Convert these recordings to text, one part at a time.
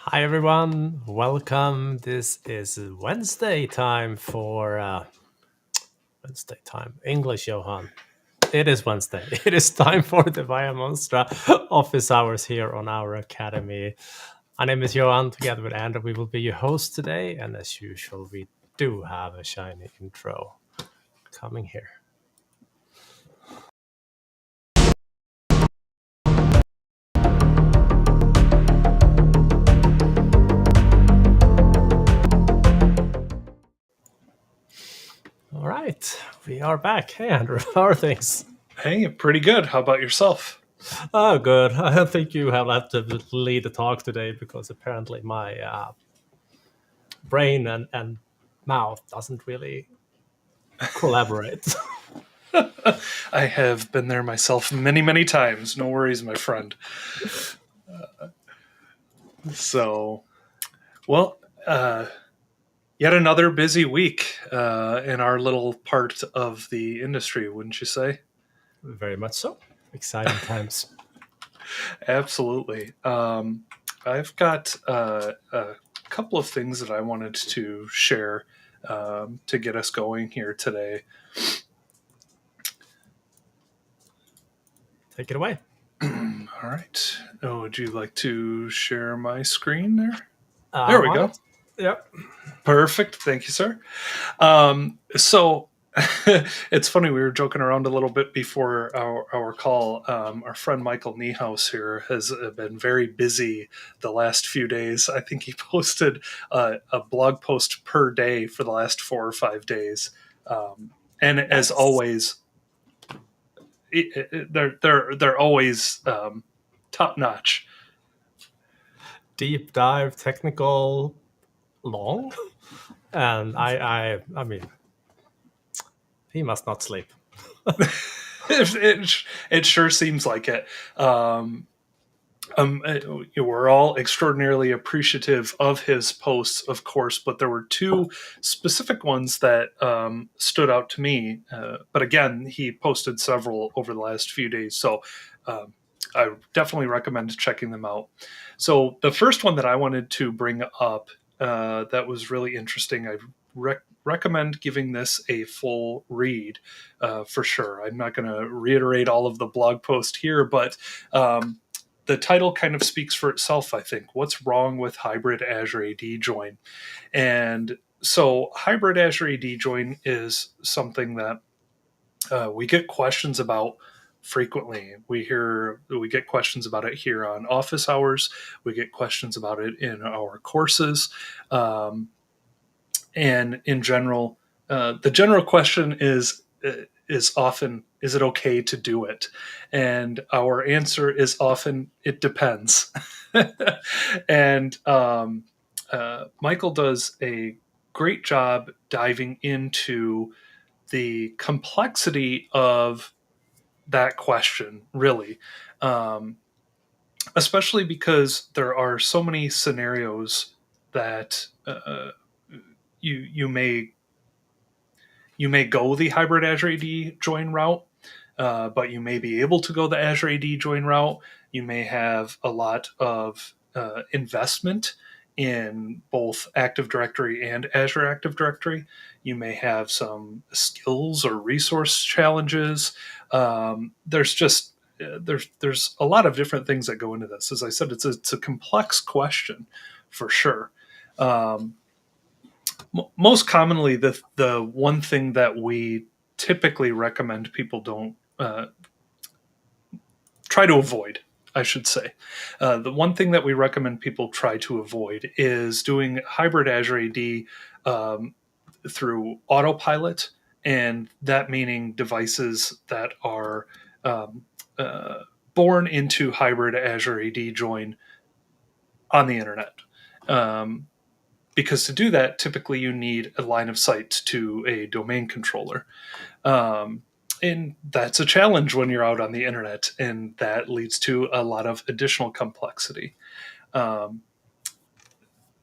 Hi everyone, welcome. This is Wednesday time for Wednesday time English, Johan. It is Wednesday. It is time for the ViaMonstra office hours here on our academy. My name is Johan. Together with Andrew, we will be your host today, and as usual, we do have a shiny intro coming here. All right, we are back. Hey Andrew, how are things? Hey, pretty good. How about yourself? Oh, good. I think you have to lead the talk today because apparently my brain and mouth doesn't really collaborate. I have been there myself many, many times. No worries, my friend. So, well, yet another busy week in our little part of the industry, wouldn't you say? Very much so. Exciting times. Absolutely. I've got a couple of things that I wanted to share to get us going here today. Take it away. All right. Oh, would you like to share my screen there? There I'm we on go. it. Yep. Perfect. Thank you, sir. So it's funny, we were joking around a little bit before our call. Our friend Michael Niehaus here has been very busy the last few days. I think he posted a blog post per day for the last 4 or 5 days. And as Nice. always, they're always top notch. Deep dive, technical, long, and I mean, he must not sleep. It sure seems like it. We're all extraordinarily appreciative of his posts, of course, but there were two specific ones that stood out to me. But again, he posted several over the last few days, so I definitely recommend checking them out. So the first one that I wanted to bring up that was really interesting, I recommend giving this a full read for sure. I'm not going to reiterate all of the blog post here, but the title kind of speaks for itself, I think. What's wrong with hybrid Azure AD join? And so, hybrid Azure AD join is something that we get questions about frequently. We get questions about it here on office hours. We get questions about it in our courses, and in general, the general question is often, is it okay to do it? And our answer is often, it depends. And Michael does a great job diving into the complexity of that question, really, um, especially because there are so many scenarios that you may go the hybrid Azure AD join route, but you may be able to go the Azure AD join route. You may have a lot of investment in both Active Directory and Azure Active Directory. You may have some skills or resource challenges. There's a lot of different things that go into this. As I said, it's a complex question for sure. Um, Most commonly, the one thing that we typically recommend people don't try to avoid, I should say, the one thing that we recommend people try to avoid is doing hybrid Azure AD through autopilot, and that meaning devices that are um, uh, born into hybrid Azure AD join on the internet. Um, because to do that, typically you need a line of sight to a domain controller. Um, and that's a challenge when you're out on the internet, and that leads to a lot of additional complexity. Um,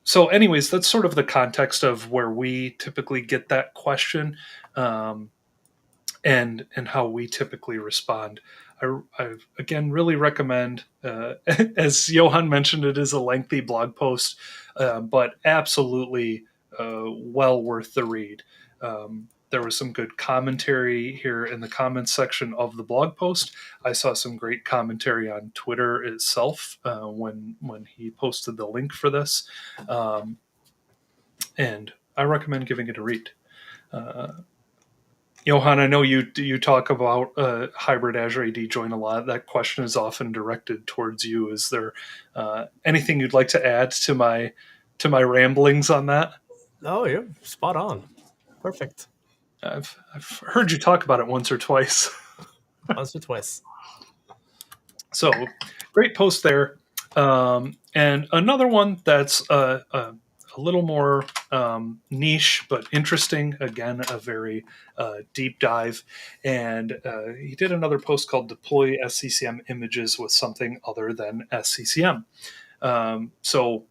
so, anyways, that's sort of the context of where we typically get that question. Um, and how we typically respond. I again really recommend, as Johan mentioned, it is a lengthy blog post, but absolutely well worth the read. There was some good commentary here in the comments section of the blog post. I saw some great commentary on Twitter itself when he posted the link for this, and I recommend giving it a read. Johan, I know you talk about hybrid Azure AD join a lot. That question is often directed towards you. Is there anything you'd like to add to my ramblings on that? Oh, you're spot on. Perfect. I've heard you talk about it once or twice. Once or twice. So great post there. And another one that's a little more niche but interesting. Again, a very deep dive. And he did another post called Deploy SCCM Images with Something Other Than SCCM. So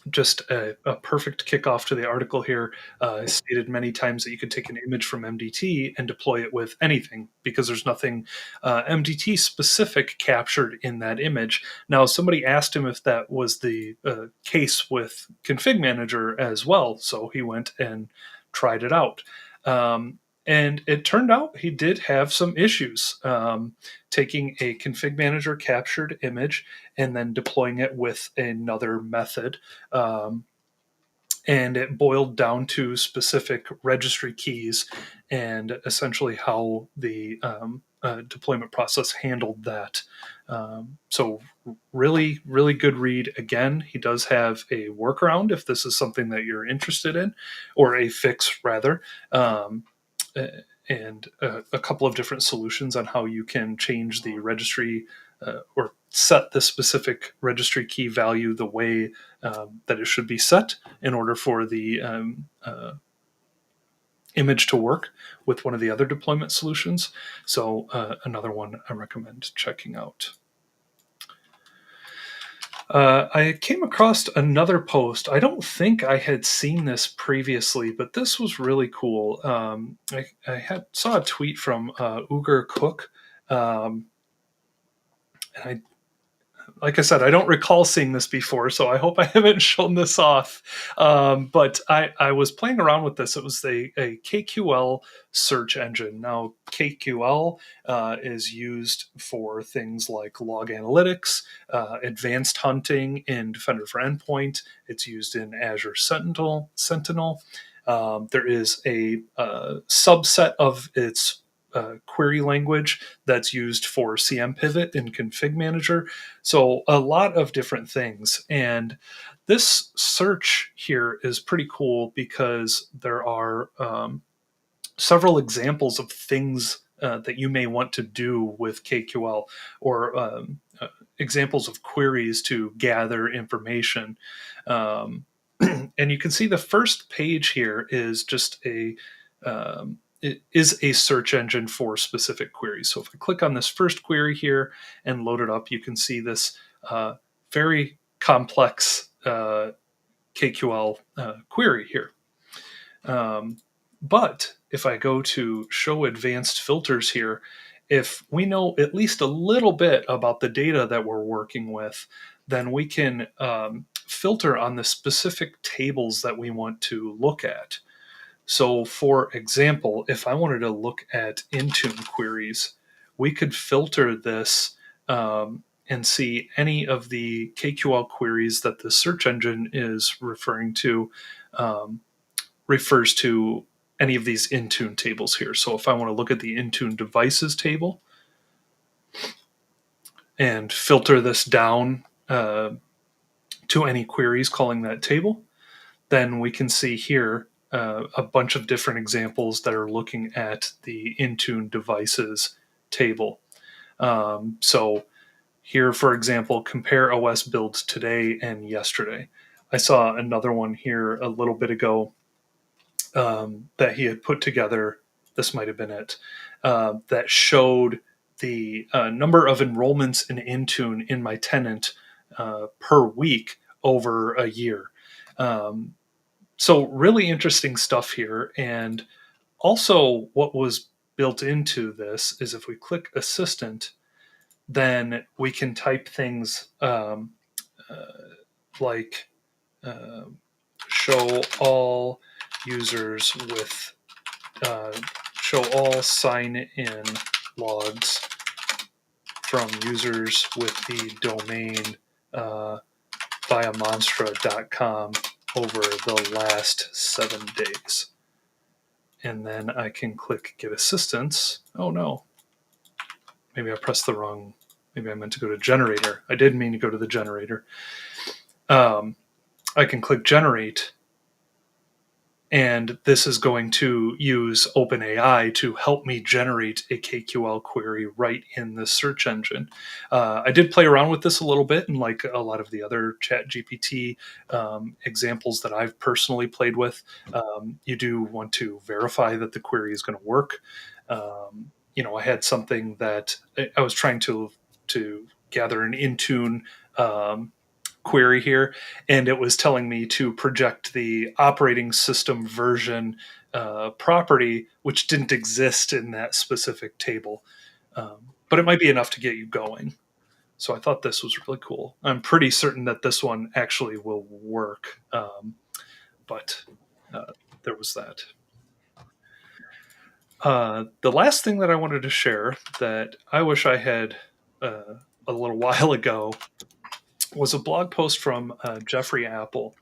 just a perfect kickoff to the article here. I stated many times that you could take an image from MDT and deploy it with anything because there's nothing MDT specific captured in that image. Now, somebody asked him if that was the case with ConfigMgr as well, so he went and tried it out. And it turned out he did have some issues taking a ConfigMgr captured image and then deploying it with another method. And it boiled down to specific registry keys and essentially how the deployment process handled that. So really, really good read. Again, he does have a workaround if this is something that you're interested in, or a fix rather. And a couple of different solutions on how you can change the registry or set the specific registry key value the way that it should be set in order for the image to work with one of the other deployment solutions. So another one I recommend checking out. I came across another post. I don't think I had seen this previously, but this was really cool. I saw a tweet from Ugur Koc, and like I said, I don't recall seeing this before, so I hope I haven't shown this off. But I was playing around with this. It was a KQL search engine. Now, KQL is used for things like log analytics, advanced hunting in Defender for Endpoint. It's used in Azure Sentinel. There is a subset of its query language that's used for CM Pivot in ConfigMgr. So a lot of different things. And this search here is pretty cool because there are several examples of things that you may want to do with KQL, or examples of queries to gather information. And you can see the first page here is just it is a search engine for specific queries. So if I click on this first query here and load it up, you can see this very complex KQL query here. But if I go to show advanced filters here, if we know at least a little bit about the data that we're working with, then we can filter on the specific tables that we want to look at. So for example, if I wanted to look at Intune queries, we could filter this and see any of the KQL queries that the search engine is referring to, refers to any of these Intune tables here. So if I want to look at the Intune devices table and filter this down to any queries calling that table, then we can see here a bunch of different examples that are looking at the Intune devices table. So here, for example, compare OS builds today and yesterday. I saw another one here a little bit ago that he had put together. This might have been it, that showed the number of enrollments in Intune in my tenant per week over a year. So really interesting stuff here. And also what was built into this is if we click Assistant, then we can type things like show all users with show all sign-in logs from users with the domain ViaMonstra.com over the last 7 days. And then I can click Get Assistance. Oh no. Maybe I pressed the wrong. Maybe I meant to go to Generator. I did mean to go to the Generator. I can click Generate, and this is going to use OpenAI to help me generate a KQL query right in the search engine. I did play around with this a little bit, and like a lot of the other ChatGPT examples that I've personally played with, you do want to verify that the query is going to work. I had something that I was trying to gather an Intune query here, and it was telling me to project the operating system version property, which didn't exist in that specific table. But it might be enough to get you going. So I thought this was really cool. I'm pretty certain that this one actually will work. But there was that. The last thing that I wanted to share that I wish I had a little while ago was a blog post from Jeffrey Apple.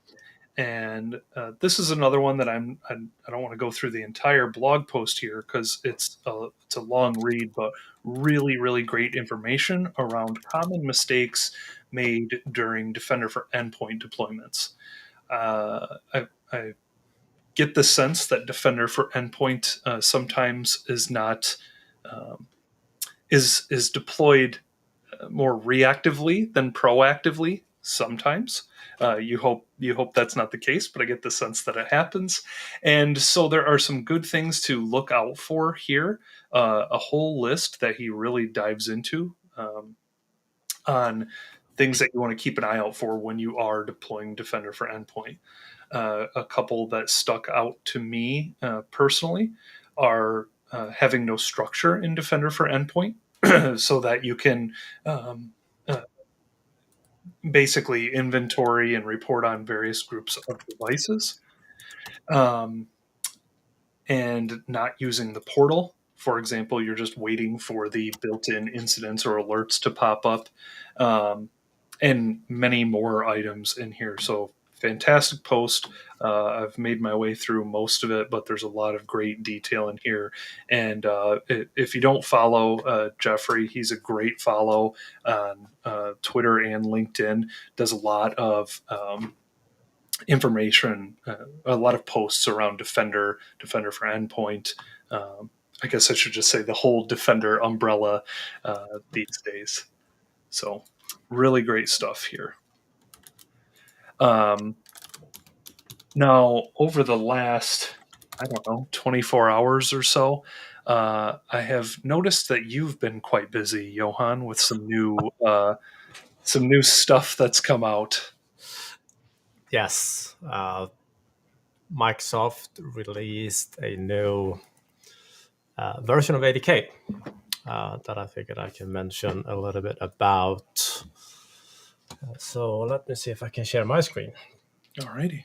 And this is another one that I don't want to go through the entire blog post here because it's a long read, but really, really great information around common mistakes made during Defender for Endpoint deployments. I get the sense that Defender for Endpoint sometimes is not is deployed more reactively than proactively sometimes. You hope that's not the case, but I get the sense that it happens. And so there are some good things to look out for here. A whole list that he really dives into on things that you want to keep an eye out for when you are deploying Defender for Endpoint. A couple that stuck out to me personally are having no structure in Defender for Endpoint. So that you can basically inventory and report on various groups of devices, and not using the portal. For example, you're just waiting for the built-in incidents or alerts to pop up, and many more items in here. So fantastic post. I've made my way through most of it, but there's a lot of great detail in here. And if you don't follow Jeffrey, he's a great follow on Twitter and LinkedIn. Does a lot of information, a lot of posts around Defender for Endpoint. I guess I should just say the whole Defender umbrella these days. So really great stuff here. Now, over the last, 24 hours or so, I have noticed that you've been quite busy, Johan, with some new stuff that's come out. Yes, Microsoft released a new version of ADK that I figured I can mention a little bit about. So let me see if I can share my screen. Alrighty.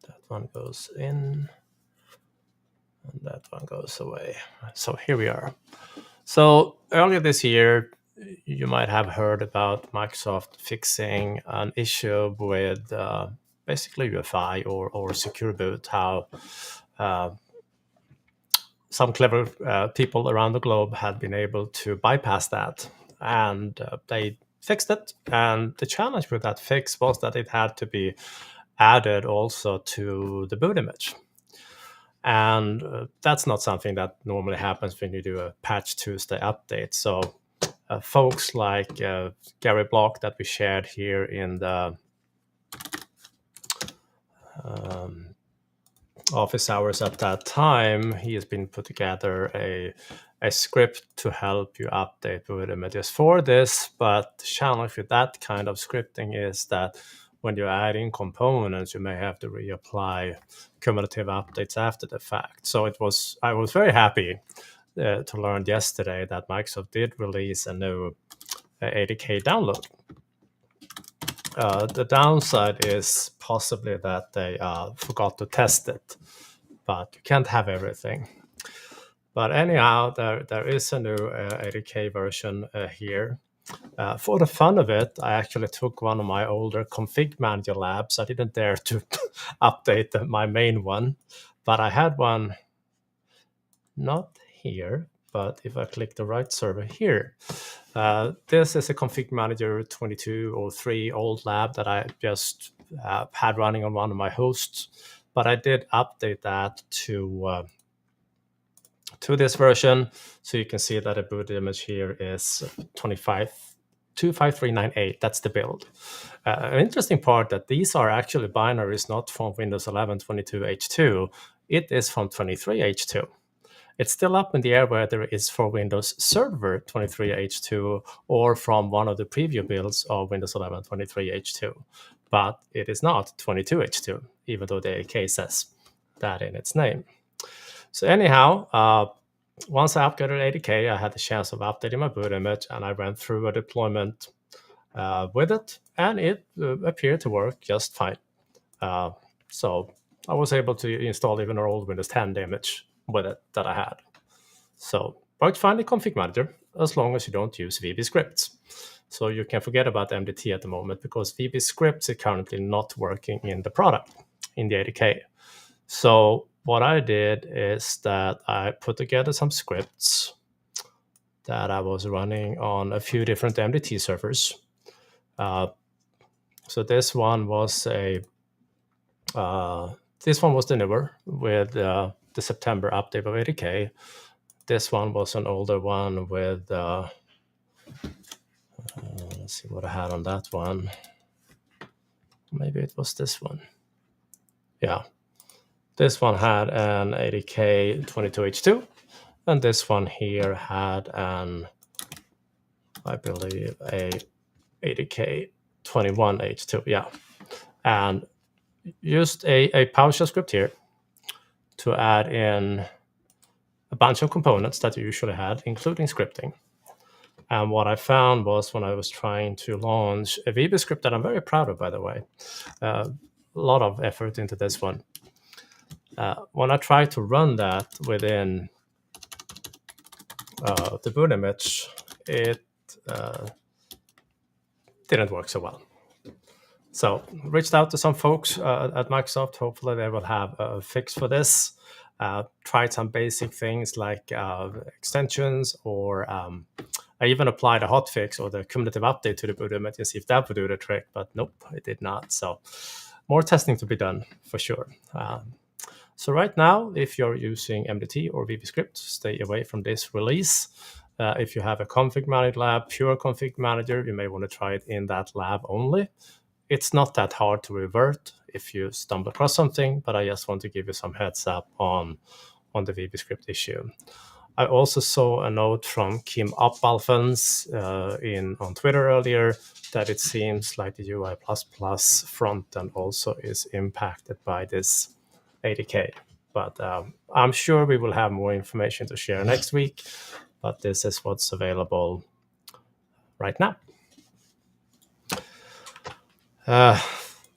That one goes in, and that one goes away. So here we are. So earlier this year, you might have heard about Microsoft fixing an issue with basically UEFI or Secure Boot, how some clever people around the globe had been able to bypass that. And they fixed it. And the challenge with that fix was that it had to be added also to the boot image. And that's not something that normally happens when you do a patch Tuesday update. So folks like Gary Block that we shared here in the office hours at that time, he has been put together a script to help you update with images for this. But the challenge with that kind of scripting is that when you're adding components, you may have to reapply cumulative updates after the fact. So I was very happy to learn yesterday that Microsoft did release a new 80K download. The downside is possibly that they forgot to test it, but you can't have everything. But anyhow, there is a new 80K version here. For the fun of it, I actually took one of my older ConfigMgr labs. I didn't dare to update my main one, but I had one not here, but if I click the right server here, this is a ConfigMgr 2203 old lab that I just had running on one of my hosts, but I did update that to this version, so you can see that the boot image here is 25398. That's the build. An interesting part that these are actually binaries, not from Windows 11 22H2. It is from 23H2. It's still up in the air whether it's for Windows Server 23H2 or from one of the preview builds of Windows 11 23H2. But it is not 22H2, even though the AK says that in its name. So anyhow, once I upgraded 80K, I had the chance of updating my boot image, and I went through a deployment with it, and it appeared to work just fine. So I was able to install even an old Windows 10 image with it that I had. So worked fine in ConfigMgr, as long as you don't use VB scripts. So you can forget about MDT at the moment, because VB scripts is currently not working in the product, in the 80K. So what I did is that I put together some scripts that I was running on a few different MDT servers. So this one was the newer with the September update of 80K. This one was an older one with let's see what I had on that one. Maybe it was this one. Yeah. This one had an 80K 22H2, and this one here had an, I believe, a 80K 21H2. Yeah. And used a PowerShell script here to add in a bunch of components that you usually had, including scripting. And what I found was, when I was trying to launch a VB script that I'm very proud of, by the way, a lot of effort into this one. When I tried to run that within the boot image, it didn't work so well. So reached out to some folks at Microsoft. Hopefully they will have a fix for this. Tried some basic things like extensions, or I even applied a hotfix or the cumulative update to the boot image and see if that would do the trick, but nope, it did not. So more testing to be done for sure. So right now, if you're using MDT or VBScript, stay away from this release. If you have a ConfigMgr lab, pure ConfigMgr, you may want to try it in that lab only. It's not that hard to revert if you stumble across something, but I just want to give you some heads up on the VBScript issue. I also saw a note from Kim Appalfens on Twitter earlier that it seems like the UI++ frontend also is impacted by this 80K. But I'm sure we will have more information to share next week, but this is what's available right now.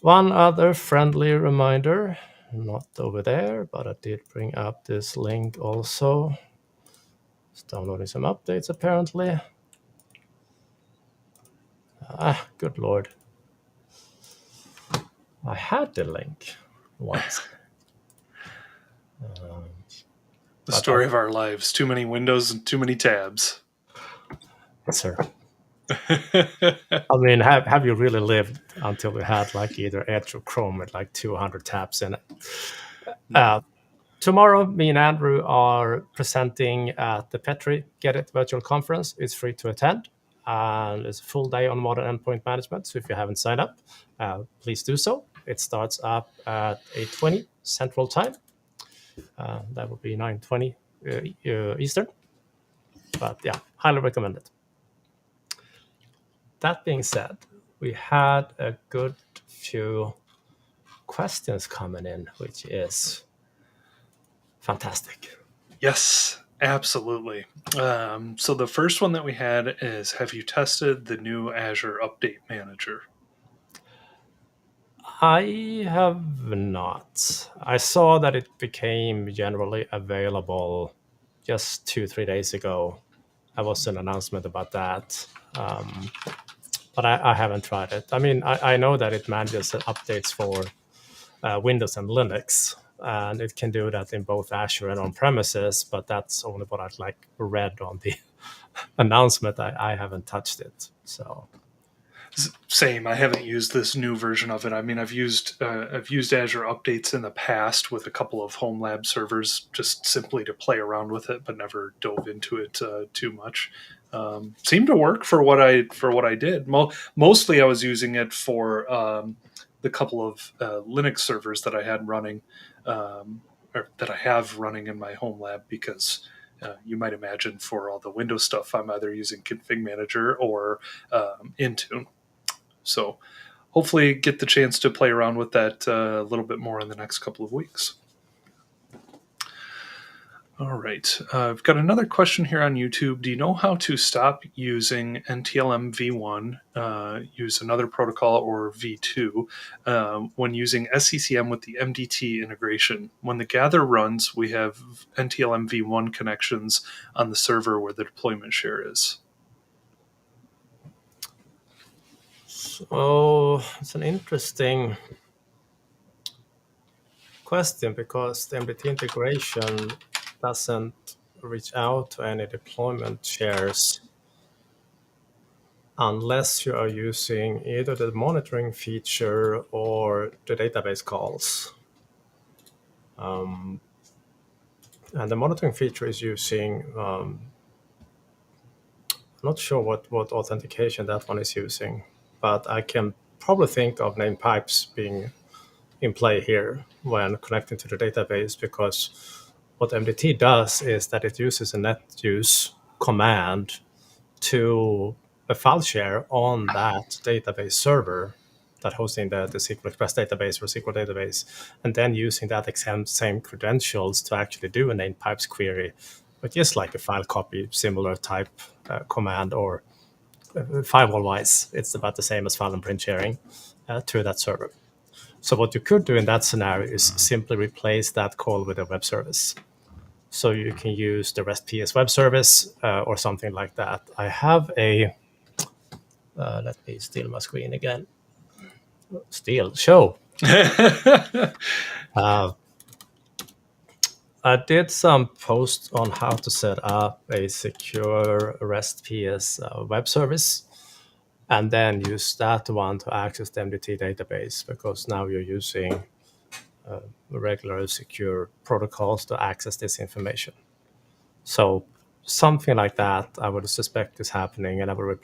One other friendly reminder, not over there, but I did bring up this link also. It's downloading some updates apparently. Good Lord. I had the link once. The story of our lives. Too many windows and too many tabs. Yes, sir. I mean, have you really lived until we had like either Edge or Chrome with like 200 tabs in it? Tomorrow, me and Andrew are presenting at the Petri Get It virtual conference. It's free to attend, and it's a full day on modern endpoint management. So if you haven't signed up, please do so. It starts up at 8:20 Central Time. That would be 9:20 Eastern. But yeah, highly recommend it. That being said, we had a good few questions coming in, which is fantastic. Yes, absolutely. So the first one that we had is, have you tested the new Azure Update Manager? I have not. I saw that it became generally available just 2-3 days ago. There was an announcement about that. But I haven't tried it. I mean, I know that it manages updates for Windows and Linux, and it can do that in both Azure and on premises. But that's only what I've like read on the announcement. I haven't touched it. So Same. I haven't used this new version of it. I mean, I've used Azure Updates in the past with a couple of home lab servers, just simply to play around with it, but never dove into it too much. Seemed to work for what I did. Mostly, I was using it for the couple of Linux servers that I had running, or that I have running in my home lab, because you might imagine for all the Windows stuff, I'm either using ConfigMgr or Intune. So hopefully get the chance to play around with that a little bit more in the next couple of weeks. All right. I've got another question here on YouTube. Do you know how to stop using NTLM v1, use another protocol, or v2 when using SCCM with the MDT integration? When the gather runs, we have NTLM v1 connections on the server where the deployment share is. it's an interesting question because the MDT integration doesn't reach out to any deployment shares unless you are using either the monitoring feature or the database calls. And the monitoring feature is using, I'm not sure what authentication that one is using, but I can probably think of name pipes being in play here when connecting to the database, because what MDT does is that it uses a net use command to a file share on that database server that hosting the SQL Express database or SQL database, and then using that same credentials to actually do a name pipes query, which is like a file copy, similar type command, or firewall-wise, it's about the same as file and print sharing to that server. So what you could do in that scenario is simply replace that call with a web service. So you can use the REST PS web service or something like that. I have a, let me steal my screen again. Show. I did some posts on how to set up a secure REST PS web service, and then use that one to access the MDT database, because now you're using regular secure protocols to access this information. So something like that, I would suspect is happening, and I would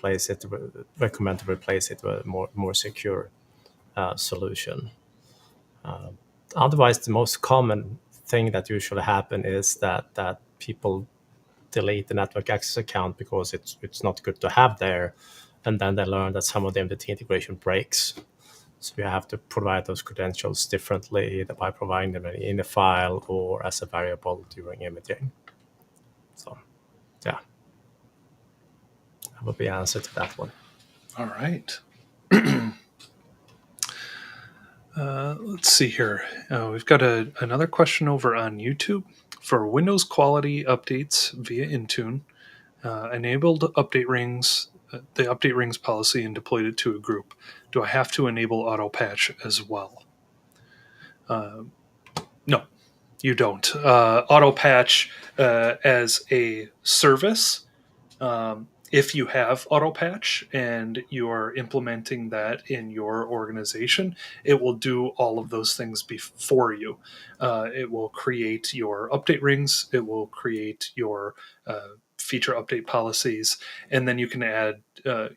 recommend to replace it with a more secure solution. Otherwise, the most common thing that usually happen is that people delete the network access account because it's not good to have there, and then they learn that some of the MDT integration breaks. So you have to provide those credentials differently, either by providing them in a file or as a variable during imaging. So, yeah, that would be the answer to that one. All right. Let's see here. We've got another question over on YouTube. For Windows quality updates via Intune, enabled update rings, the update rings policy, and deployed it to a group. Do I have to enable auto patch as well? No, you don't. Auto patch as a service. If you have auto patch and you are implementing that in your organization, it will do all of those things for you. It will create your update rings, it will create your feature update policies, and then you can add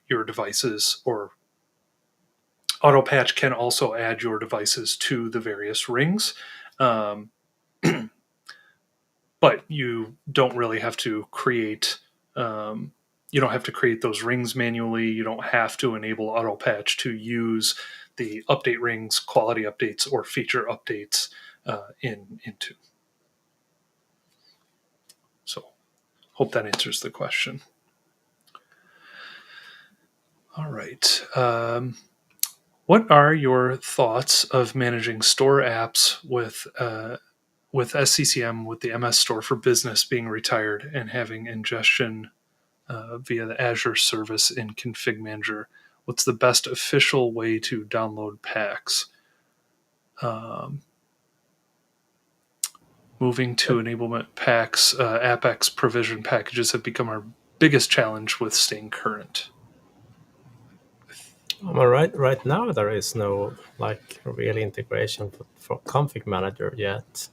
your devices, or auto patch can also add your devices to the various rings. Um, but you don't really have to create. You don't have to create those rings manually. You don't have to enable auto patch to use the update rings, quality updates, or feature updates in Intune. So, hope that answers the question. All right. What are your thoughts of managing store apps with SCCM, with the MS Store for Business being retired and having ingestion via the Azure service in ConfigMgr? What's the best official way to download packs? Moving to enablement packs, AppX provision packages have become our biggest challenge with staying current. Well, right now there is no like real integration for config manager yet,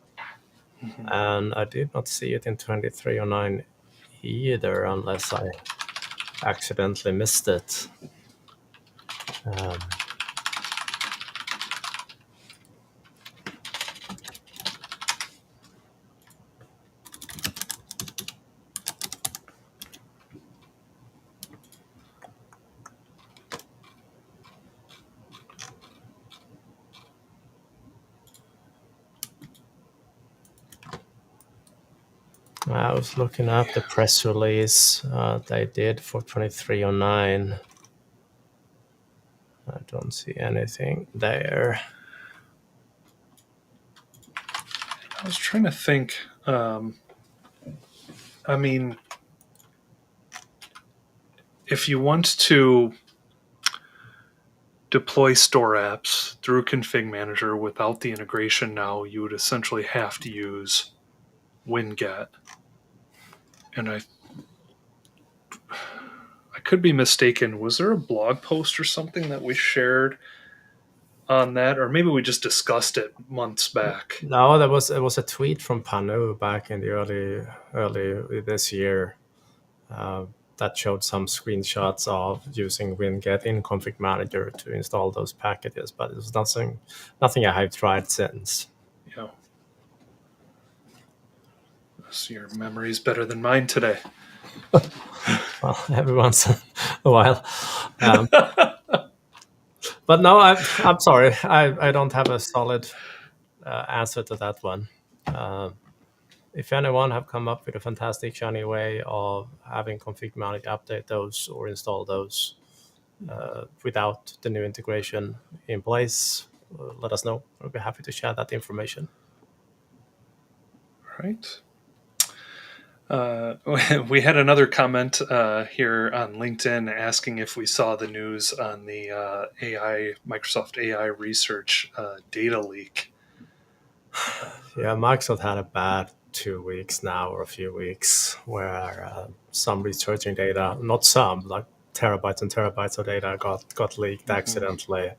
and I did not see it in 2309 either, unless I accidentally missed it. I was looking at the press release they did for 2309. I don't see anything there. I was trying to think. I mean, if you want to deploy store apps through ConfigMgr without the integration now, you would essentially have to use winget. And I could be mistaken. Was there a blog post or something that we shared on that? Or maybe we just discussed it months back. No, it was a tweet from Panu back in the early this year that showed some screenshots of using winget in config manager to install those packages, but it was nothing I have tried since. Yeah. So your memory's better than mine today. Well, every once in a while. But no, I'm sorry. I don't have a solid answer to that one. If anyone have come up with a fantastic, shiny way of having config manager update those or install those without the new integration in place, let us know. We'll be happy to share that information. Right. We had another comment here on LinkedIn asking if we saw the news on the Microsoft AI research data leak. Yeah, Microsoft had a bad 2 weeks now, or a few weeks, where some researching data, not some, like terabytes and terabytes of data got leaked accidentally,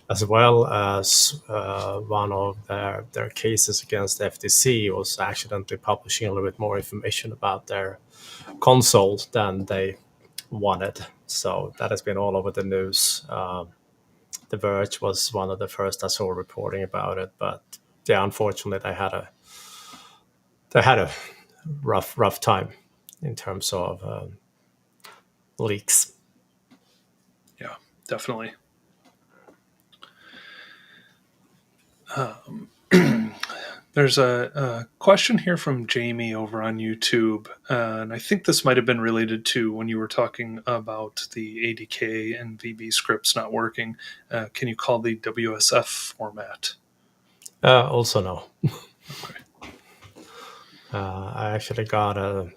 as well as one of their cases against FTC was accidentally publishing a little bit more information about their console than they wanted. So that has been all over the news. The Verge was one of the first I saw reporting about it, but yeah, unfortunately, they had a rough time in terms of leaks. Yeah, definitely. There's a question here from Jamie over on YouTube, and I think this might have been related to when you were talking about the ADK and VB scripts not working. Can you call the WSF format? Also, no. Okay. I actually got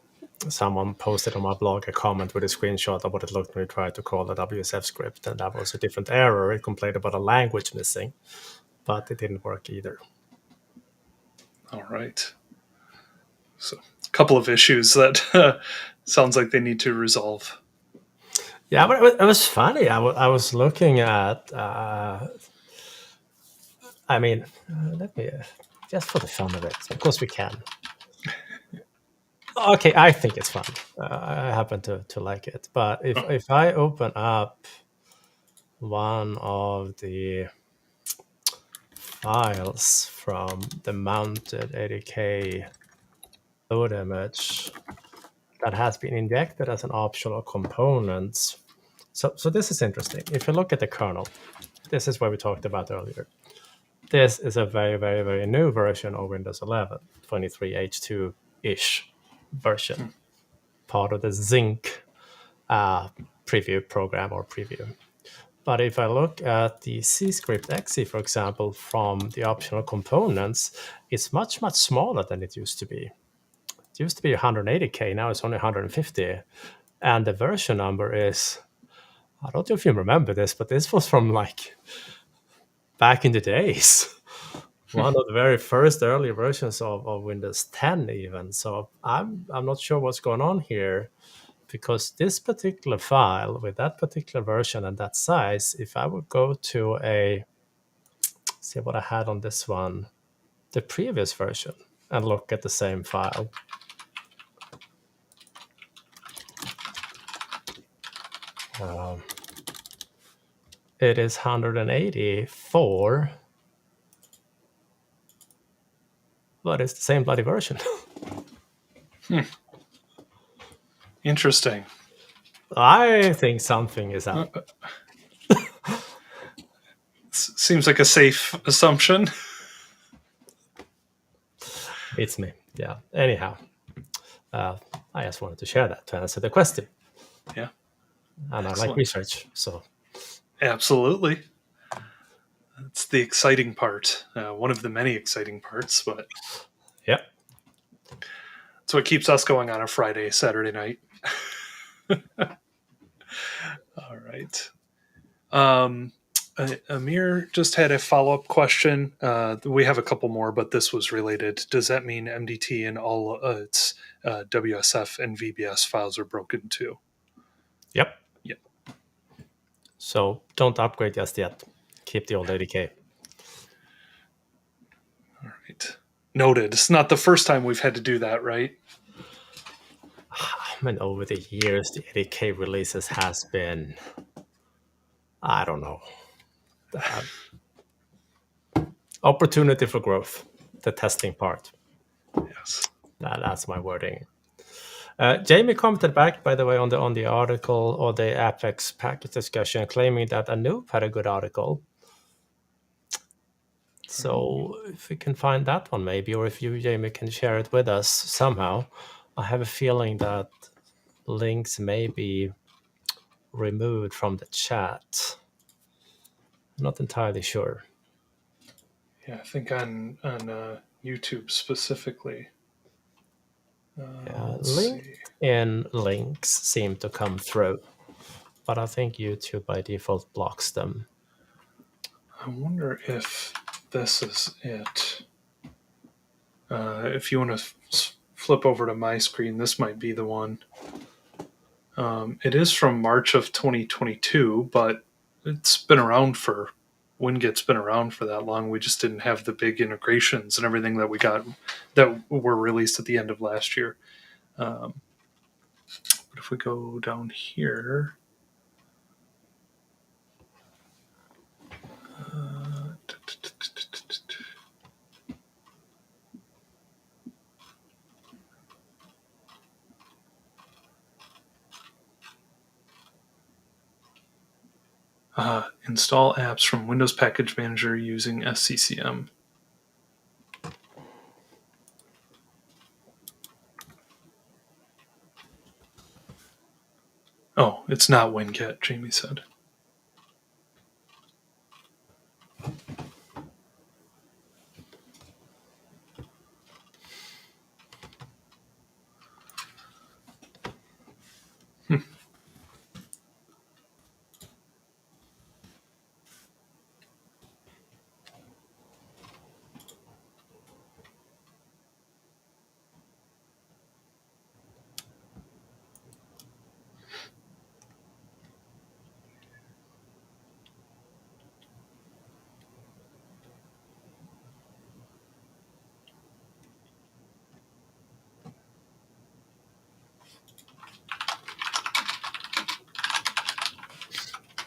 someone posted on my blog a comment with a screenshot of what it looked when we tried to call the WSF script, and that was a different error. It complained about a language missing, but it didn't work either. All right. So, a couple of issues that sounds like they need to resolve. Yeah, but it was funny. I was looking at. Let me just for the fun of it, of course we can. Okay, I think it's fun. I happen to like it. But if I open up one of the files from the mounted ADK load image that has been injected as an optional component. So this is interesting. If you look at the kernel, this is what we talked about earlier. This is a very, very, very new version of Windows 11, 23H2-ish version, part of the Zinc preview program or preview. But if I look at the C-script.exe, for example, from the optional components, it's much, much smaller than it used to be. It used to be 180K, now it's only 150. And the version number is, I don't know if you remember this, but this was from like back in the days. One of the very first early versions of Windows 10 even. So I'm not sure what's going on here, because this particular file with that particular version and that size, if I would go to see what I had on this one, the previous version, and look at the same file, it is 184, but it's the same bloody version. Interesting. I think something is up. Seems like a safe assumption. It's me. Yeah. Anyhow, I just wanted to share that to answer the question. Yeah. And Excellent. I like research, so. Absolutely. That's the exciting part. One of the many exciting parts, but Yep. that's what keeps us going on a Friday, Saturday night. All right. Amir just had a follow-up question. We have a couple more, but this was related. Does that mean MDT and all its WSF and VBS files are broken too? Yep. Yep. So don't upgrade just yet. Keep the old ADK. All right. Noted. It's not the first time we've had to do that, right? I mean, over the years, the ADK releases has been, I don't know, opportunity for growth, the testing part. Yes. That's my wording. Jamie commented back, by the way, on the article or the Apex package discussion, claiming that Anoop had a good article. So if we can find that one maybe, or if you, Jamie, can share it with us somehow. I have a feeling that links may be removed from the chat. I'm not entirely sure. Yeah, I think on YouTube specifically. LinkedIn links seem to come through, but I think YouTube by default blocks them. I wonder if this is it. If you want to flip over to my screen, this might be the one. It is from March of 2022, but it's been around for, Winget's been around for that long. We just didn't have the big integrations and everything that we got that were released at the end of last year. But if we go down here, install apps from Windows Package Manager using SCCM. Oh, it's not Winget, Jamie said.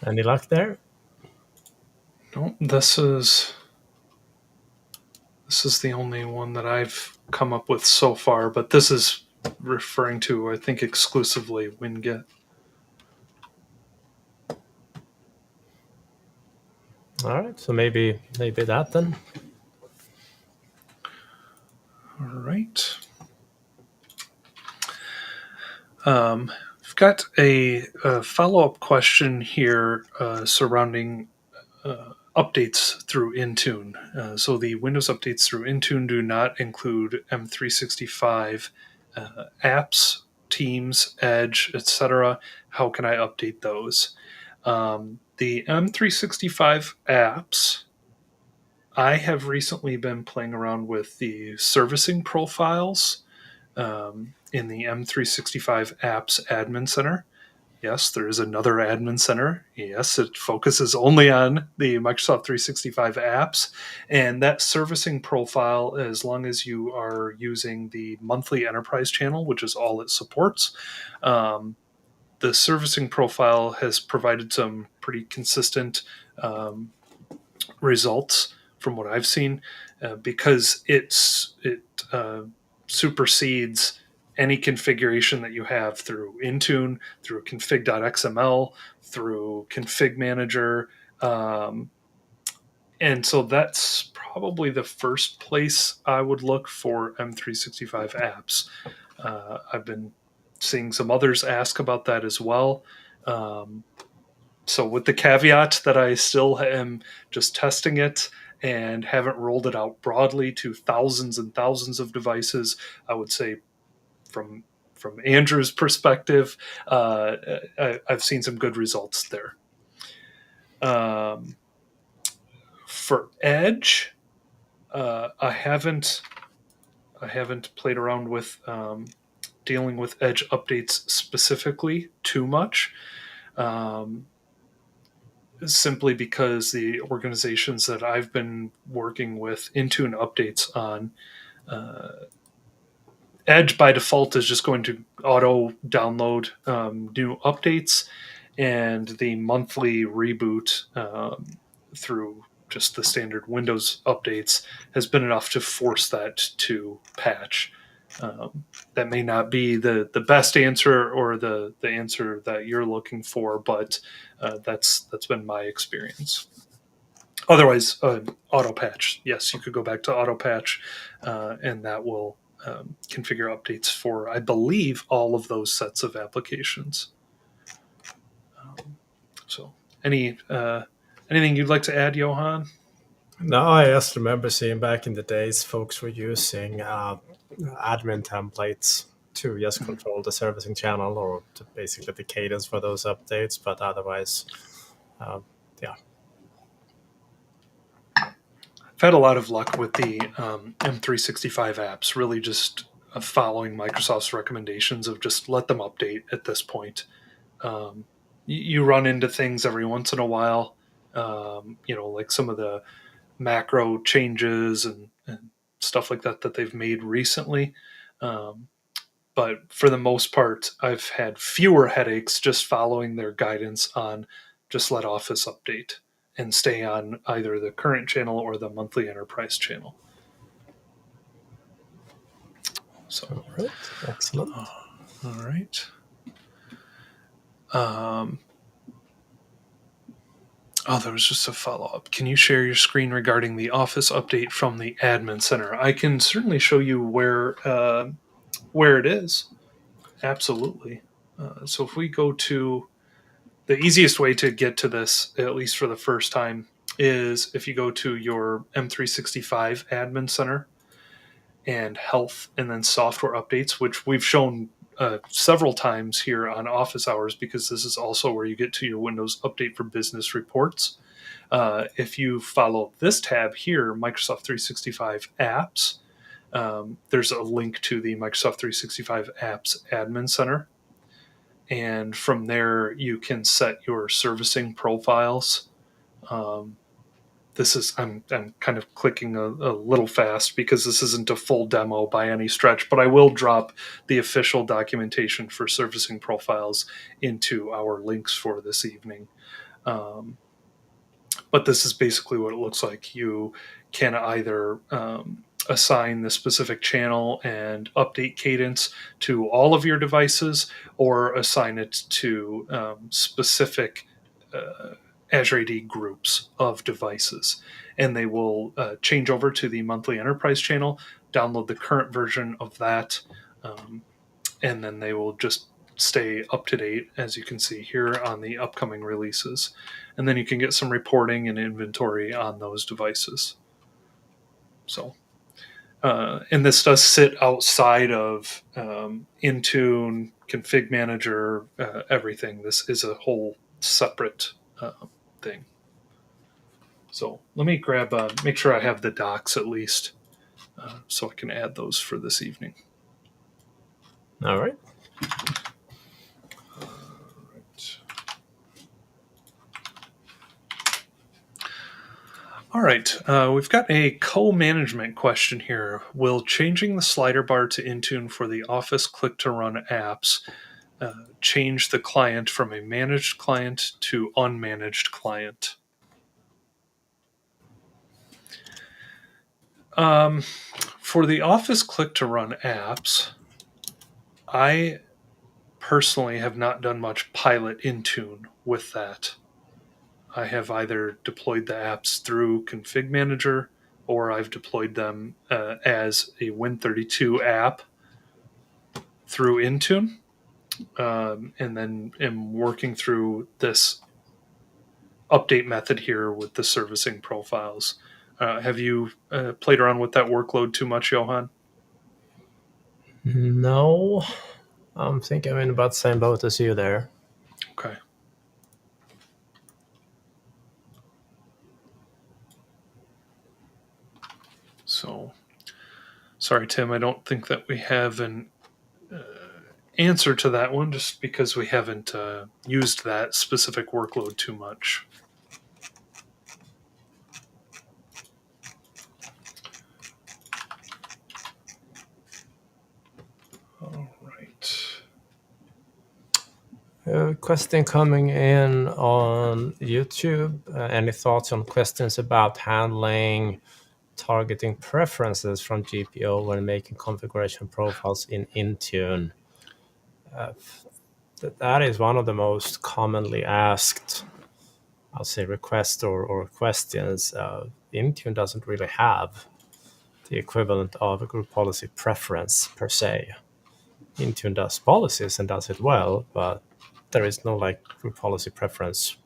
Any luck there? No, this is This is the only one that I've come up with so far, but this is referring to, I think, exclusively Winget. All right, so maybe that then. All right. I've got a follow-up question here surrounding updates through Intune. So the Windows updates through Intune do not include M365 apps, Teams, Edge, etc. How can I update those? The M365 apps, I have recently been playing around with the servicing profiles in the M365 apps admin center. Yes, there is another admin center. Yes, it focuses only on the Microsoft 365 apps. And that servicing profile, as long as you are using the monthly enterprise channel, which is all it supports, the servicing profile has provided some pretty consistent results from what I've seen because it supersedes any configuration that you have through Intune, through config.xml, through ConfigMgr. And so that's probably the first place I would look for M365 apps. I've been seeing some others ask about that as well. So with the caveat that I still am just testing it and haven't rolled it out broadly to thousands and thousands of devices, I would say from Andrew's perspective, I've seen some good results there. For Edge, I haven't played around with dealing with Edge updates specifically too much. Simply because the organizations that I've been working with Intune updates on, Edge by default is just going to auto download new updates, and the monthly reboot through just the standard Windows updates has been enough to force that to patch. That may not be the best answer or the answer that you're looking for, but that's been my experience. Otherwise, auto patch. Yes, you could go back to auto patch, and that will configure updates for, I believe, all of those sets of applications. So, anything you'd like to add, Johan? No, I just remember seeing back in the days folks were using admin templates to just control the servicing channel or to basically the cadence for those updates, but otherwise, yeah. I've had a lot of luck with the M365 apps, really just following Microsoft's recommendations of just let them update at this point. You run into things every once in a while, like some of the macro changes and stuff like that they've made recently. But for the most part, I've had fewer headaches just following their guidance on just let Office update and stay on either the current channel or the monthly enterprise channel. So, all right, excellent. All right. There was just a follow-up. Can you share your screen regarding the Office update from the admin center? I can certainly show you where it is. Absolutely. So if we go to the easiest way to get to this, at least for the first time, is if you go to your M365 admin center and health and then software updates, which we've shown several times here on office hours, because this is also where you get to your Windows Update for Business reports. If you follow this tab here, Microsoft 365 apps, there's a link to the Microsoft 365 apps admin center. And from there, you can set your servicing profiles. I'm kind of clicking a little fast because this isn't a full demo by any stretch, but I will drop the official documentation for servicing profiles into our links for this evening. but this is basically what it looks like. You can either assign the specific channel and update cadence to all of your devices, or assign it to specific Azure AD groups of devices. And they will change over to the monthly enterprise channel, download the current version of that, and then they will just stay up to date, as you can see here, on the upcoming releases. And then you can get some reporting and inventory on those devices. So, and this does sit outside of Intune, ConfigMgr, everything. This is a whole separate thing. So let me grab, make sure I have the docs at least, so I can add those for this evening. All right. All right, we've got a co-management question here. Will changing the slider bar to Intune for the Office click-to-run apps change the client from a managed client to unmanaged client? For the Office click-to-run apps, I personally have not done much pilot Intune with that. I have either deployed the apps through ConfigMgr, or I've deployed them as a Win32 app through Intune, and then am working through this update method here with the servicing profiles. Have you played around with that workload too much, Johan? No, I think I'm in about the same boat as you there. Okay. So, sorry, Tim, I don't think that we have an answer to that one, just because we haven't used that specific workload too much. All right. Question coming in on YouTube. Any thoughts on questions about handling targeting preferences from GPO when making configuration profiles in Intune? That is one of the most commonly asked, I'll say, requests or questions. Intune doesn't really have the equivalent of a group policy preference per se. Intune does policies and does it well, but there is no like group policy preference.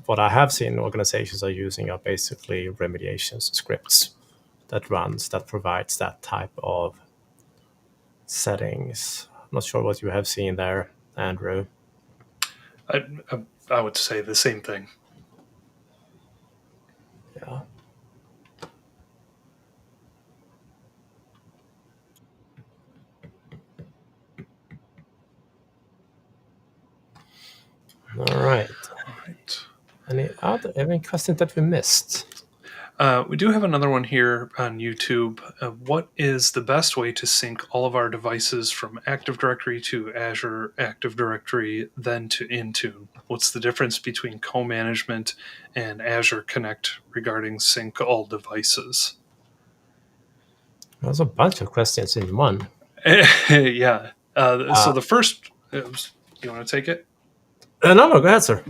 What I have seen organizations are using are basically remediation scripts that provides that type of settings. I'm not sure what you have seen there, Andrew. I would say the same thing. Yeah. All right. Any questions that we missed? We do have another one here on YouTube. What is the best way to sync all of our devices from Active Directory to Azure Active Directory, then to Intune? What's the difference between co-management and Azure Connect regarding sync all devices? There's a bunch of questions in one. Yeah. So the first, you want to take it? No, go ahead, sir.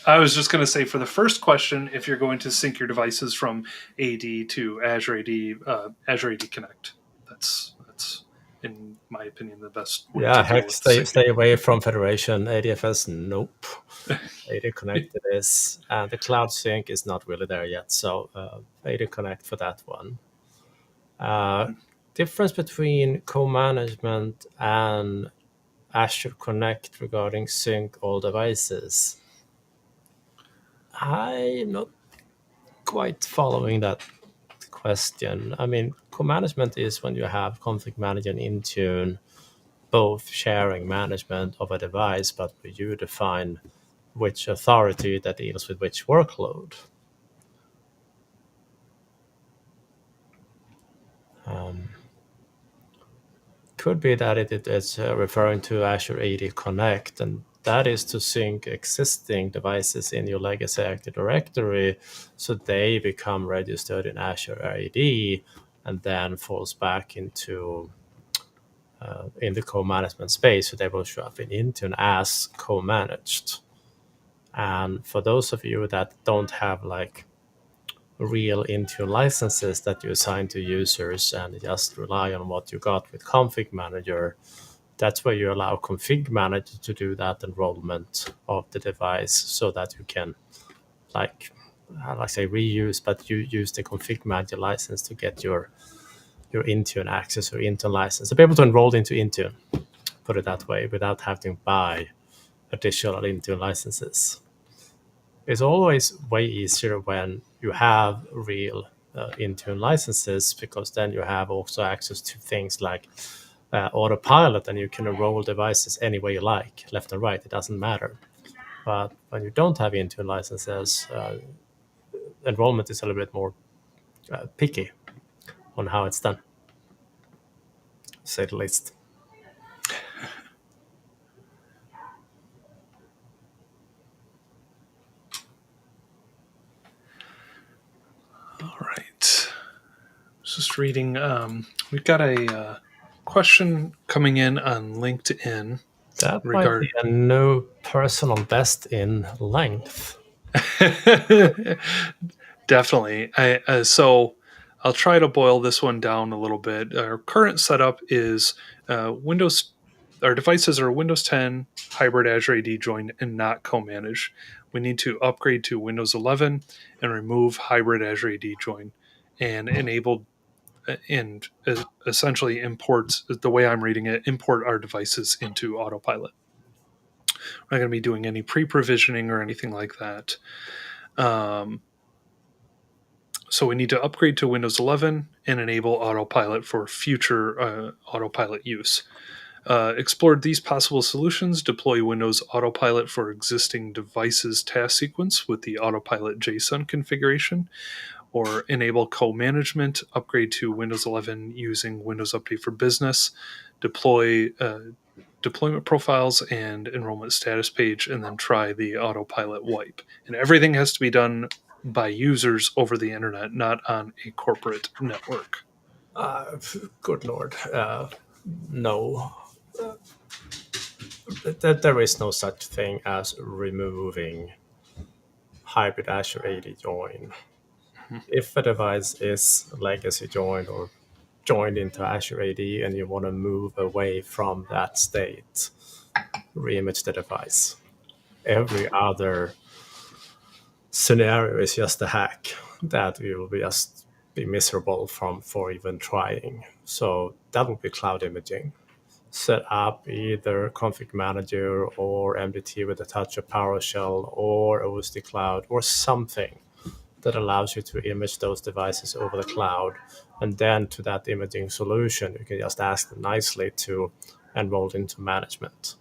I was just going to say, for the first question, if you're going to sync your devices from AD to Azure AD Connect, that's in my opinion the best way to deal with stay away from Federation. ADFS, nope. AD Connect it is, and the Cloud Sync is not really there yet. So AD Connect for that one. Difference between co-management and Azure Connect regarding sync all devices. I'm not quite following that question. I mean, co-management is when you have config manager and Intune both sharing management of a device, but you define which authority that deals with which workload. Could be that it is referring to Azure AD Connect, and That is to sync existing devices in your legacy Active Directory so they become registered in Azure AD and then falls back into in the co-management space, so they will show up in Intune as co-managed. And for those of you that don't have like real Intune licenses that you assign to users and just rely on what you got with ConfigMgr, that's where you allow ConfigMgr to do that enrollment of the device so that you can like say reuse, but you use the ConfigMgr license to get your Intune access or Intune license to be able to enroll into Intune, put it that way, without having to buy additional Intune licenses. It's always way easier when you have real Intune licenses, because then you have also access to things like autopilot, and you can enroll devices any way you like, left and right, it doesn't matter. But when you don't have Intune licenses, enrollment is a little bit more picky on how it's done, to say the least. All right. Just reading. We've got a question coming in on LinkedIn. That might be a new personal best in length. Definitely. So I'll try to boil this one down a little bit. Our current setup is Windows. Our devices are Windows 10, hybrid Azure AD joined, and not co-managed. We need to upgrade to Windows 11 and remove hybrid Azure AD join and enable and essentially import, the way I'm reading it, import our devices into autopilot. We're not going to be doing any pre-provisioning or anything like that. So we need to upgrade to Windows 11 and enable autopilot for future autopilot use. Explored these possible solutions, deploy Windows Autopilot for existing devices task sequence with the Autopilot JSON configuration, or enable co-management, upgrade to Windows 11 using Windows Update for Business, deploy deployment profiles and enrollment status page, and then try the autopilot wipe. And everything has to be done by users over the internet, not on a corporate network. Good Lord. No. There is no such thing as removing hybrid Azure AD join. If a device is legacy joined or joined into Azure AD and you want to move away from that state, reimage the device. Every other scenario is just a hack that you will just be miserable for even trying. So that would be cloud imaging. Set up either ConfigMgr or MDT with a touch of PowerShell or OSD Cloud or something that allows you to image those devices over the cloud. And then to that imaging solution, you can just ask them nicely to enroll into management.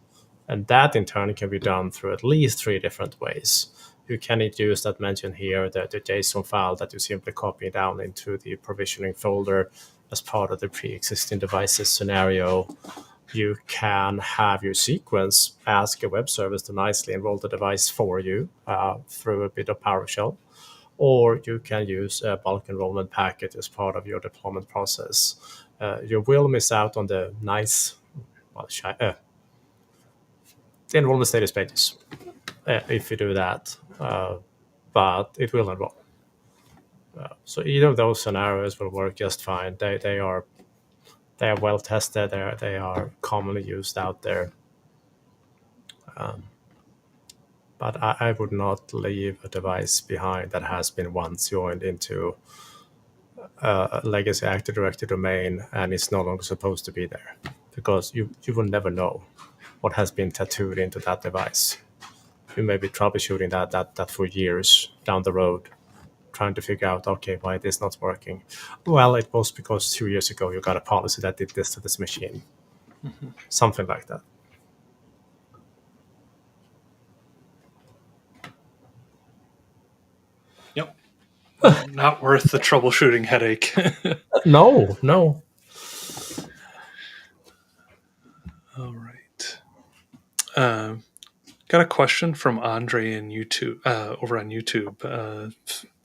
And that in turn can be done through at least 3 different ways. You can use that mentioned here, the JSON file that you simply copy down into the provisioning folder as part of the pre-existing devices scenario. You can have your sequence ask a web service to nicely enroll the device for you through a bit of PowerShell. Or you can use a bulk enrollment packet as part of your deployment process. You will miss out on the nice the enrollment status pages if you do that, but it will enroll. So either of those scenarios will work just fine. They are well tested. They are commonly used out there. But I would not leave a device behind that has been once joined into a legacy Active Directory domain and is no longer supposed to be there, because you will never know what has been tattooed into that device. You may be troubleshooting that for years down the road, trying to figure out, okay, why it is not working. Well, it was because 2 years ago you got a policy that did this to this machine. Mm-hmm. Something like that. Yep. Not worth the troubleshooting headache. No. All right. Got a question from Andre in YouTube, over on YouTube,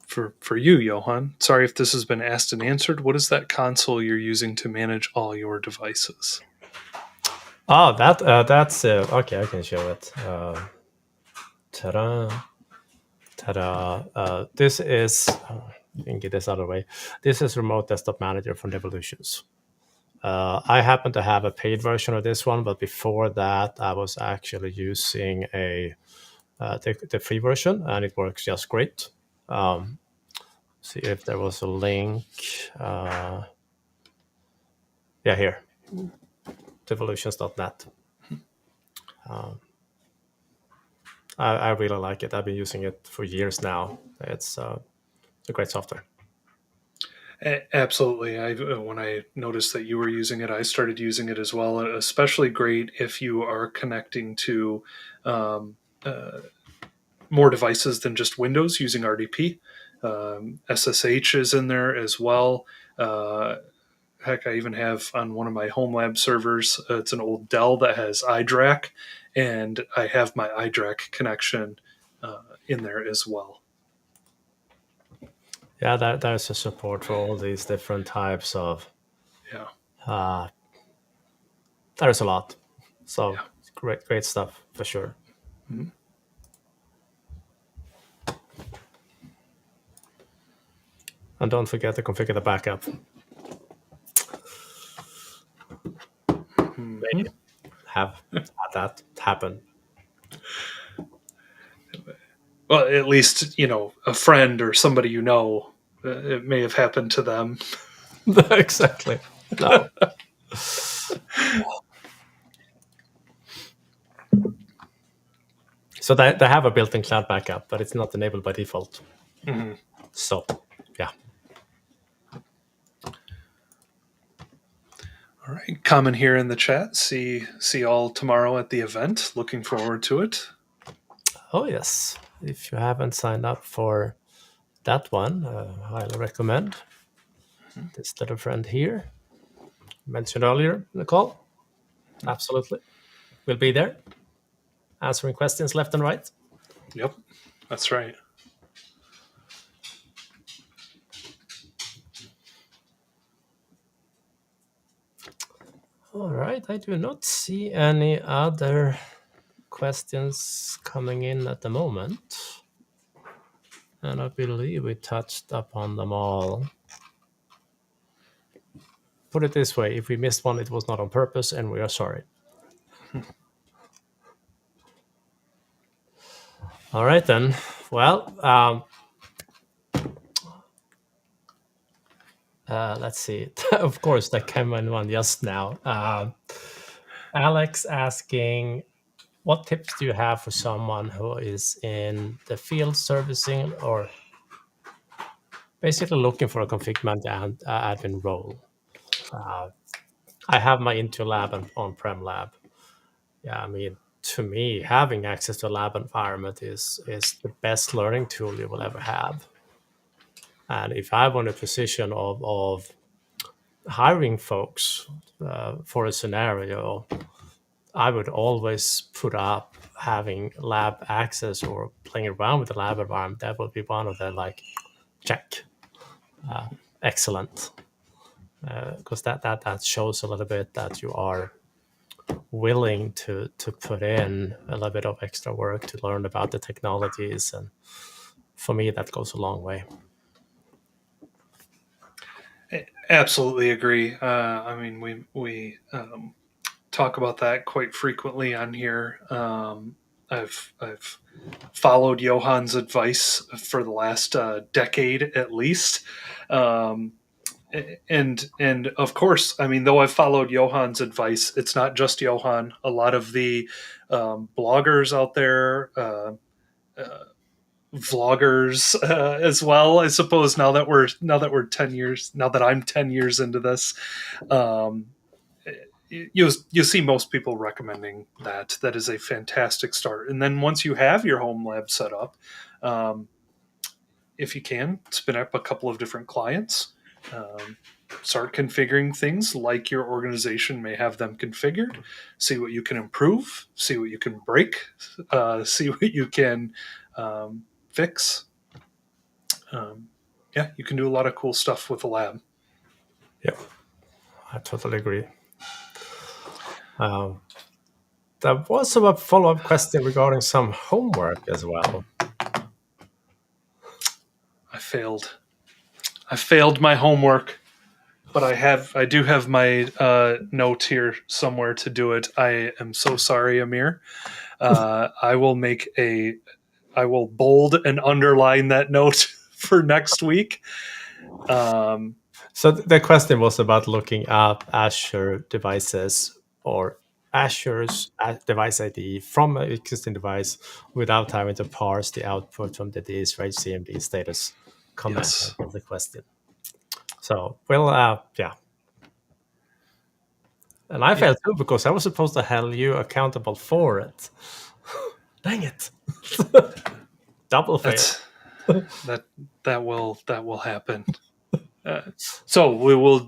for you, Johan. Sorry if this has been asked and answered. What is that console you're using to manage all your devices? Oh, that's okay. I can show it. Ta-da, ta-da! This is. You can get this out of the way. This is Remote Desktop Manager from Devolutions. I happen to have a paid version of this one, but before that, I was actually using the free version, and it works just great. See if there was a link. Yeah, here, devolutions.net. I really like it. I've been using it for years now. It's a great software. Absolutely. When I noticed that you were using it, I started using it as well. Especially great if you are connecting to um, more devices than just Windows using RDP. SSH is in there as well. Heck, I even have on one of my home lab servers, it's an old Dell that has iDRAC, and I have my iDRAC connection in there as well. Yeah, there's a support for all these different types of. Yeah. There's a lot. So Yeah. great stuff for sure. Mm-hmm. And don't forget to configure the backup. Maybe have had that happen. Well, at least, a friend or somebody it may have happened to them. Exactly. No. So they have a built-in cloud backup, but it's not enabled by default. Mm-hmm. So, yeah. All right. Comment here in the chat. See all tomorrow at the event. Looking forward to it. Oh, yes. If you haven't signed up for that one, I highly recommend. This little friend here, mentioned earlier in the call. Absolutely. We'll be there answering questions left and right. Yep, that's right. All right. I do not see any other questions coming in at the moment. And I believe we touched upon them all. Put it this way, if we missed one, it was not on purpose, and we are sorry. All right, then. Well, let's see. Of course, that came in one just now. Alex asking, what tips do you have for someone who is in the field servicing or basically looking for a ConfigMgr and admin role? I have my Intune lab and on-prem lab. Yeah, I mean, to me, having access to a lab environment is the best learning tool you will ever have. And if I were in a position of hiring folks for a scenario, I would always put up having lab access or playing around with the lab environment. That would be one of the check, excellent, because that shows a little bit that you are willing to put in a little bit of extra work to learn about the technologies, and for me that goes a long way. Absolutely agree. I mean, we talk about that quite frequently on here. I've followed Johan's advice for the last decade at least. And of course, I mean, though I've followed Johan's advice, it's not just Johan. A lot of the bloggers out there, vloggers as well. I suppose now that we're 10 years, now that I'm 10 years into this, um, you'll see most people recommending that. That is a fantastic start. And then once you have your home lab set up, if you can spin up a couple of different clients. start configuring things like your organization may have them configured. See what you can improve, see what you can break, see what you can fix. Yeah, you can do a lot of cool stuff with the lab. Yep, I totally agree. There was a follow-up question regarding some homework as well. I failed my homework, but I do have my note here somewhere to do it. I am so sorry, Amir. I will bold and underline that note for next week. So the question was about looking up Azure devices or Azure's device ID from an existing device without having to parse the output from the DSRH status command. Yes. Was the question. So we'll, yeah. And I failed too because I was supposed to hold you accountable for it. Dang it! Double fail. That will happen. So we will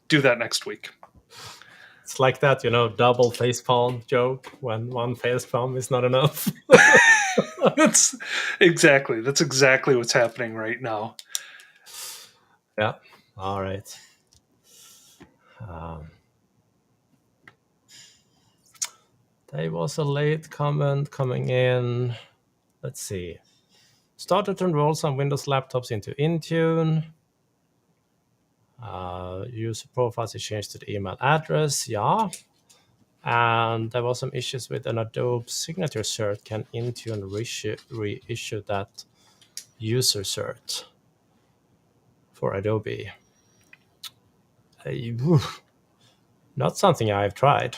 do that next week. It's like that, double facepalm joke when one facepalm is not enough. That's exactly what's happening right now. Yeah. All right. There was a late comment coming in. Let's see. Started to enroll some Windows laptops into Intune. User profiles is changed to the email address. Yeah. And there was some issues with an Adobe signature cert. Can Intune reissue that user cert for Adobe? Not something I've tried.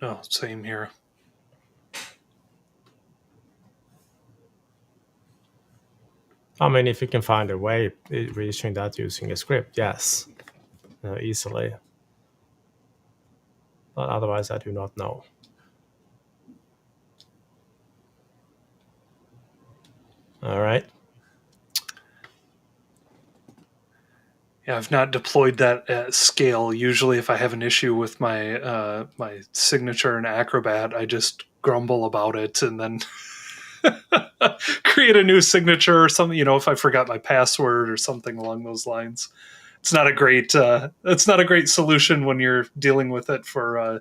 Oh, same here. I mean, if you can find a way reissuing that using a script, yes, easily. But otherwise, I do not know. All right. Yeah, I've not deployed that at scale. Usually, if I have an issue with my my signature in Acrobat, I just grumble about it and then create a new signature or something. If I forgot my password or something along those lines. It's not a great solution when you're dealing with it for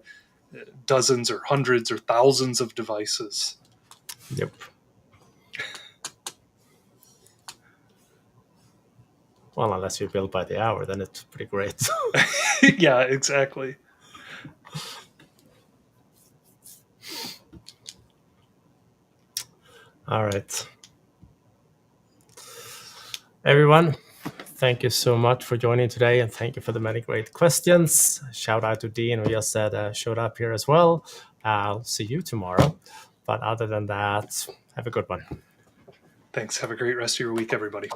dozens or hundreds or thousands of devices. Yep. Well, unless you build by the hour, then it's pretty great. Yeah, exactly. All right. Everyone, thank you so much for joining today, and thank you for the many great questions. Shout out to Dean, who just said showed up here as well. I'll see you tomorrow. But other than that, have a good one. Thanks. Have a great rest of your week, everybody.